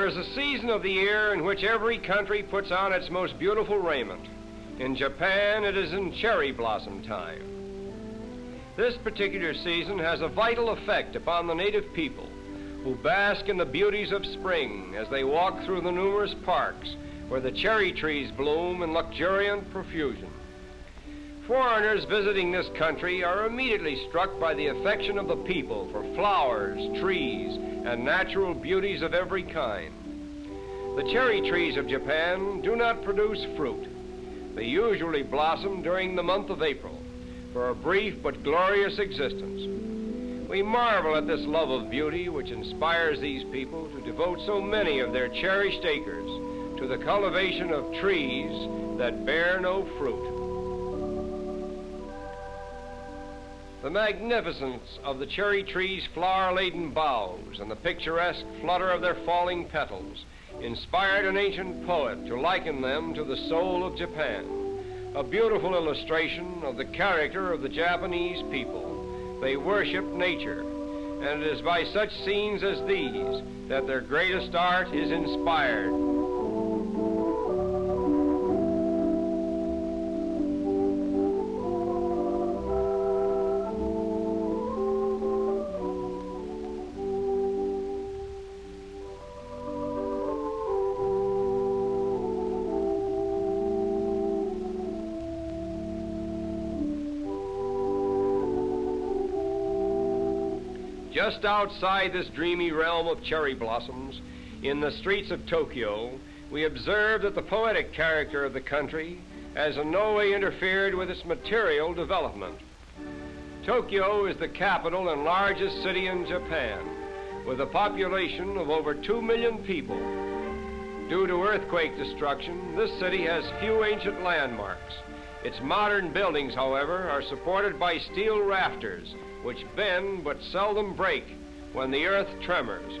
There is a season of the year in which every country puts on its most beautiful raiment. In Japan, it is in cherry blossom time. This particular season has a vital effect upon the native people who bask in the beauties of spring as they walk through the numerous parks where the cherry trees bloom in luxuriant profusion. Foreigners visiting this country are immediately struck by the affection of the people for flowers, trees, and natural beauties of every kind. The cherry trees of Japan do not produce fruit. They usually blossom during the month of April for a brief but glorious existence. We marvel at this love of beauty which inspires these people to devote so many of their cherished acres to the cultivation of trees that bear no fruit. The magnificence of the cherry trees' flower-laden boughs and the picturesque flutter of their falling petals inspired an ancient poet to liken them to the soul of Japan, a beautiful illustration of the character of the Japanese people. They worship nature, and it is by such scenes as these that their greatest art is inspired. Just outside this dreamy realm of cherry blossoms, in the streets of Tokyo, we observe that the poetic character of the country has in no way interfered with its material development. Tokyo is the capital and largest city in Japan, with a population of over 2 million people. Due to earthquake destruction, this city has few ancient landmarks. Its modern buildings, however, are supported by steel rafters, which bend but seldom break when the earth tremors.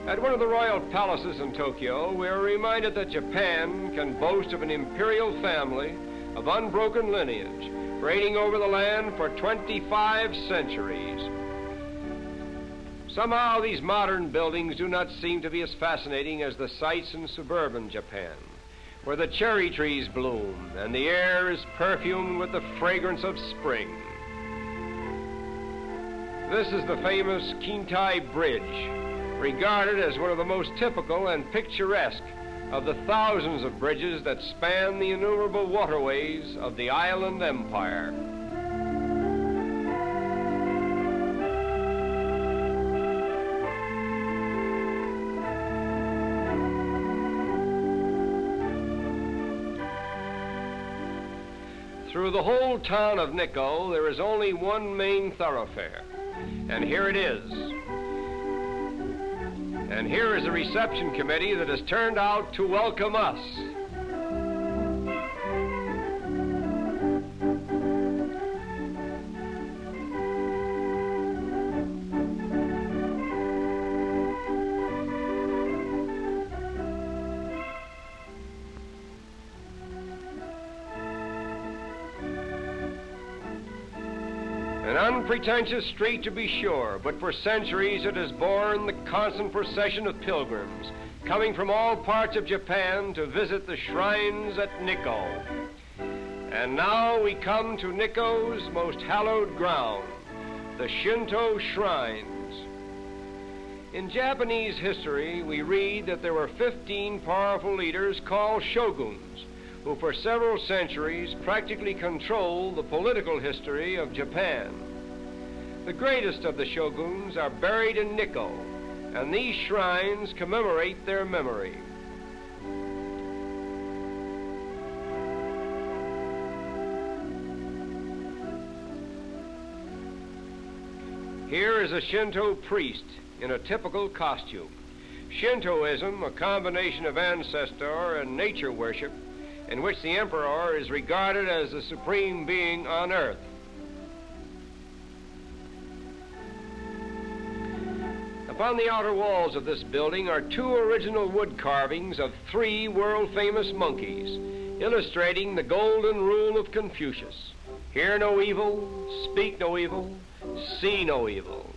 At one of the royal palaces in Tokyo, we are reminded that Japan can boast of an imperial family of unbroken lineage, reigning over the land for 25 centuries. Somehow, these modern buildings do not seem to be as fascinating as the sights in suburban Japan, where the cherry trees bloom and the air is perfumed with the fragrance of spring. This is the famous Quinta Bridge, regarded as one of the most typical and picturesque of the thousands of bridges that span the innumerable waterways of the island empire. Through the whole town of Nikko, there is only one main thoroughfare. And here it is. And here is a reception committee that has turned out to welcome us. An unpretentious street, to be sure, but for centuries it has borne the constant procession of pilgrims coming from all parts of Japan to visit the shrines at Nikko. And now we come to Nikko's most hallowed ground, the Shinto Shrines. In Japanese history, we read that there were 15 powerful leaders called shoguns, who for several centuries practically controlled the political history of Japan. The greatest of the shoguns are buried in Nikko, and these shrines commemorate their memory. Here is a Shinto priest in a typical costume. Shintoism, a combination of ancestor and nature worship, in which the emperor is regarded as the supreme being on earth. Upon the outer walls of this building are 2 original wood carvings of 3 world-famous monkeys, illustrating the golden rule of Confucius: hear no evil, speak no evil, see no evil.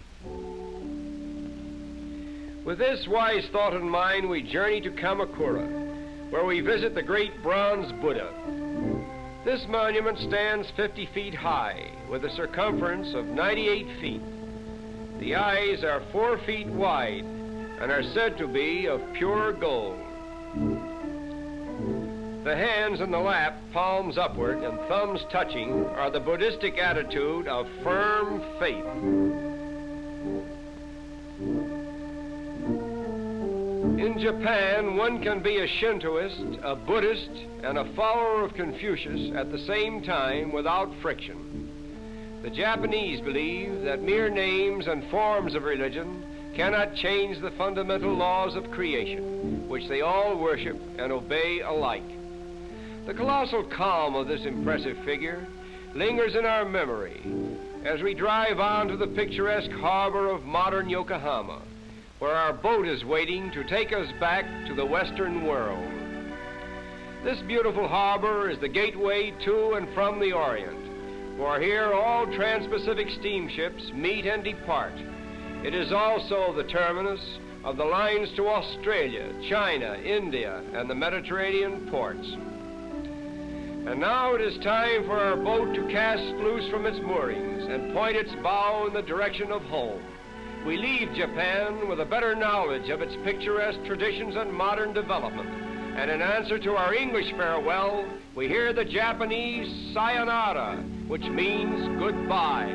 With this wise thought in mind, we journey to Kamakura, where we visit the great bronze Buddha. This monument stands 50 feet high, with a circumference of 98 feet. The eyes are 4 feet wide and are said to be of pure gold. The hands in the lap, palms upward and thumbs touching, are the Buddhistic attitude of firm faith. In Japan, one can be a Shintoist, a Buddhist, and a follower of Confucius at the same time without friction. The Japanese believe that mere names and forms of religion cannot change the fundamental laws of creation, which they all worship and obey alike. The colossal calm of this impressive figure lingers in our memory as we drive on to the picturesque harbor of modern Yokohama, where our boat is waiting to take us back to the Western world. This beautiful harbor is the gateway to and from the Orient, for here all trans-Pacific steamships meet and depart. It is also the terminus of the lines to Australia, China, India, and the Mediterranean ports. And now it is time for our boat to cast loose from its moorings and point its bow in the direction of home. We leave Japan with a better knowledge of its picturesque traditions and modern development. And in answer to our English farewell, we hear the Japanese sayonara, which means goodbye.